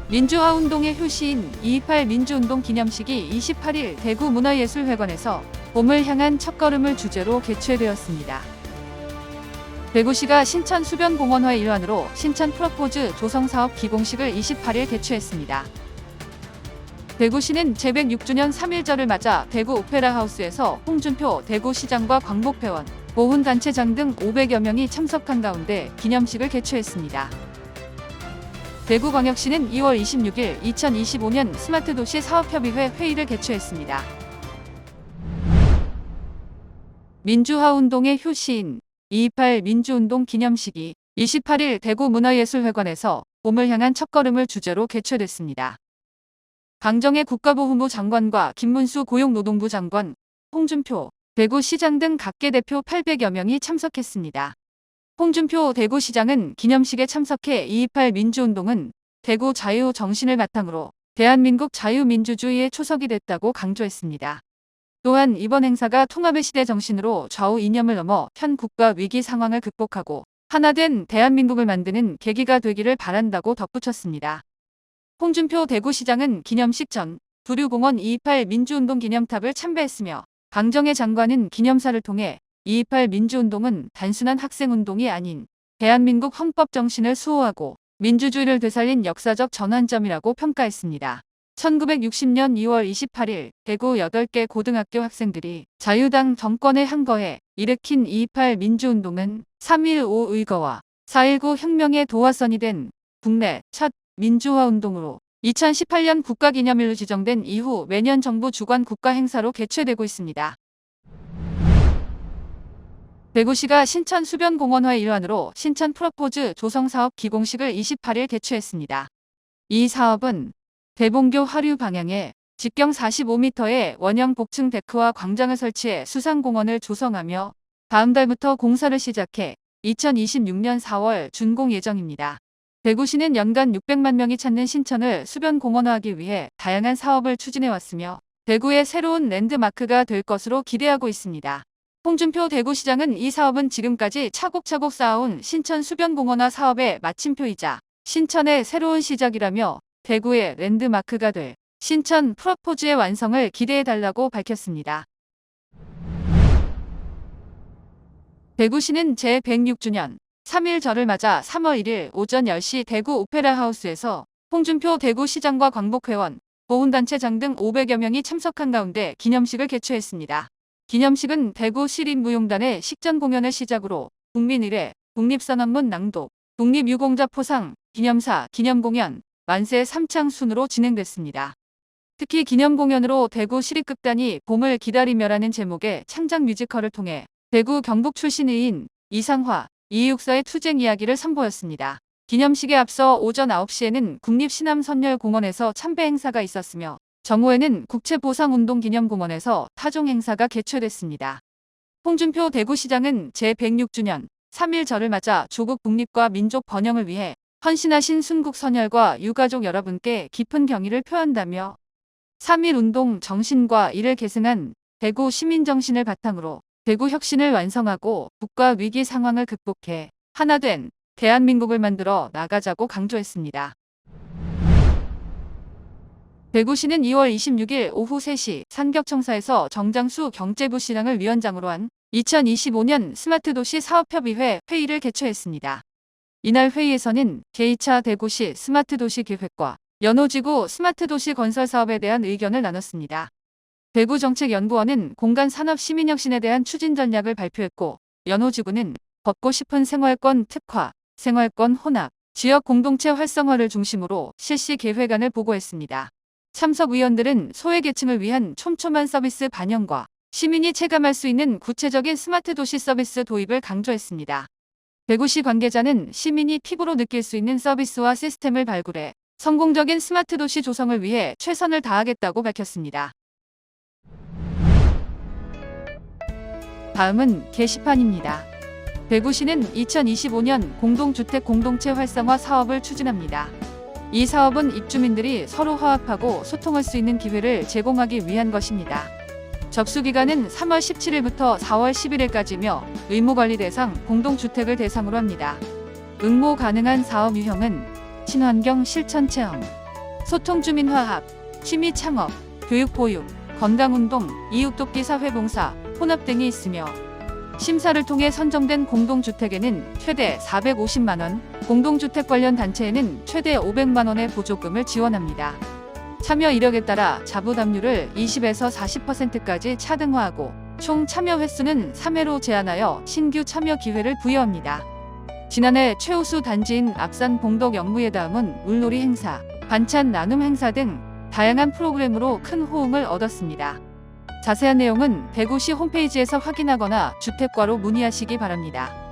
민주화운동의 효시인 2.28 민주운동 기념식이 28일 대구문화예술회관에서 봄을 향한 첫걸음을 주제로 개최되었습니다. 대구시가 신천 수변공원화의 일환으로 신천 프러포즈 조성사업 기공식을 28일 개최했습니다. 대구시는 제106주년 3.1절을 맞아 대구 오페라하우스에서 홍준표 대구시장과 광복회원, 보훈단체장 등 500여 명이 참석한 가운데 기념식을 개최했습니다. 대구광역시는 2월 26일 2025년 스마트도시 사업협의회 회의를 개최했습니다. 민주화운동의 효시인 2.28 민주운동 기념식이 28일 대구문화예술회관에서 봄을 향한 첫걸음을 주제로 개최됐습니다. 강정의 국가보훈부 장관과 김문수 고용노동부 장관, 홍준표 대구시장 등 각계 대표 800여 명이 참석했습니다. 홍준표 대구시장은 기념식에 참석해 2.28 민주운동은 대구 자유 정신을 바탕으로 대한민국 자유민주주의의 초석이 됐다고 강조했습니다. 또한 이번 행사가 통합의 시대 정신으로 좌우 이념을 넘어 현 국가 위기 상황을 극복하고 하나된 대한민국을 만드는 계기가 되기를 바란다고 덧붙였습니다. 홍준표 대구시장은 기념식 전 두류공원 2.28 민주운동 기념탑을 참배했으며 강정의 장관은 기념사를 통해 2.28 민주운동은 단순한 학생운동이 아닌 대한민국 헌법 정신을 수호하고 민주주의를 되살린 역사적 전환점이라고 평가했습니다. 1960년 2월 28일 대구 8개 고등학교 학생들이 자유당 정권에 항거해 일으킨 2.28 민주운동은 3.15 의거와 4.19 혁명의 도화선이 된 국내 첫 민주화운동으로 2018년 국가기념일로 지정된 이후 매년 정부 주관 국가행사로 개최되고 있습니다. 대구시가 신천 수변공원화의 일환으로 신천 프러포즈 조성사업 기공식을 28일 개최했습니다. 이 사업은 대봉교 하류 방향에 직경 45m의 원형 복층 데크와 광장을 설치해 수상공원을 조성하며 다음 달부터 공사를 시작해 2026년 4월 준공 예정입니다. 대구시는 연간 600만 명이 찾는 신천을 수변공원화하기 위해 다양한 사업을 추진해왔으며 대구의 새로운 랜드마크가 될 것으로 기대하고 있습니다. 홍준표 대구시장은 이 사업은 지금까지 차곡차곡 쌓아온 신천 수변공원화 사업의 마침표이자 신천의 새로운 시작이라며 대구의 랜드마크가 될 신천 프러포즈의 완성을 기대해달라고 밝혔습니다. 대구시는 제106주년 3.1절을 맞아 3월 1일 오전 10시 대구 오페라하우스에서 홍준표 대구시장과 광복회원, 보훈단체장 등 500여 명이 참석한 가운데 기념식을 개최했습니다. 기념식은 대구 시립무용단의 식전 공연을 시작으로 국민의례, 국립선언문 낭독, 독립유공자 포상, 기념사, 기념공연, 만세 3창 순으로 진행됐습니다. 특히 기념공연으로 대구 시립극단이 봄을 기다리며라는 제목의 창작 뮤지컬을 통해 대구 경북 출신 의인 이상화, 이육사의 투쟁 이야기를 선보였습니다. 기념식에 앞서 오전 9시에는 국립시남선열공원에서 참배 행사가 있었으며 정오에는 국채보상운동기념공원에서 타종 행사가 개최됐습니다. 홍준표 대구시장은 제106주년 3.1절을 맞아 조국 독립과 민족 번영을 위해 헌신하신 순국 선열과 유가족 여러분께 깊은 경의를 표한다며 3.1운동 정신과 이를 계승한 대구 시민정신을 바탕으로 대구 혁신을 완성하고 국가 위기 상황을 극복해 하나된 대한민국을 만들어 나가자고 강조했습니다. 대구시는 2월 26일 오후 3시 산격청사에서 정장수 경제부시장을 위원장으로 한 2025년 스마트도시 사업협의회 회의를 개최했습니다. 이날 회의에서는 제2차 대구시 스마트도시 계획과 연호지구 스마트도시 건설 사업에 대한 의견을 나눴습니다. 대구정책연구원은 공간산업 시민혁신에 대한 추진 전략을 발표했고 연호지구는 걷고 싶은 생활권 특화, 생활권 혼합, 지역 공동체 활성화를 중심으로 실시 계획안을 보고했습니다. 참석 의원들은 소외계층을 위한 촘촘한 서비스 반영과 시민이 체감할 수 있는 구체적인 스마트 도시 서비스 도입을 강조했습니다. 대구시 관계자는 시민이 피부로 느낄 수 있는 서비스와 시스템을 발굴해 성공적인 스마트 도시 조성을 위해 최선을 다하겠다고 밝혔습니다. 다음은 게시판입니다. 대구시는 2025년 공동주택 공동체 활성화 사업을 추진합니다. 이 사업은 입주민들이 서로 화합하고 소통할 수 있는 기회를 제공하기 위한 것입니다. 접수기간은 3월 17일부터 4월 11일까지며 의무관리 대상 공동주택을 대상으로 합니다. 응모 가능한 사업 유형은 친환경 실천체험, 소통 주민화합, 취미 창업, 교육 보육, 건강운동, 이웃돕기 사회봉사, 혼합 등이 있으며 심사를 통해 선정된 공동주택에는 최대 450만원, 공동주택 관련 단체에는 최대 500만원의 보조금을 지원합니다. 참여 이력에 따라 자부담률을 20에서 40%까지 차등화하고 총 참여 횟수는 3회로 제한하여 신규 참여 기회를 부여합니다. 지난해 최우수 단지인 앞산 봉덕 영무예다음은 물놀이 행사, 반찬 나눔 행사 등 다양한 프로그램으로 큰 호응을 얻었습니다. 자세한 내용은 대구시 홈페이지에서 확인하거나 주택과로 문의하시기 바랍니다.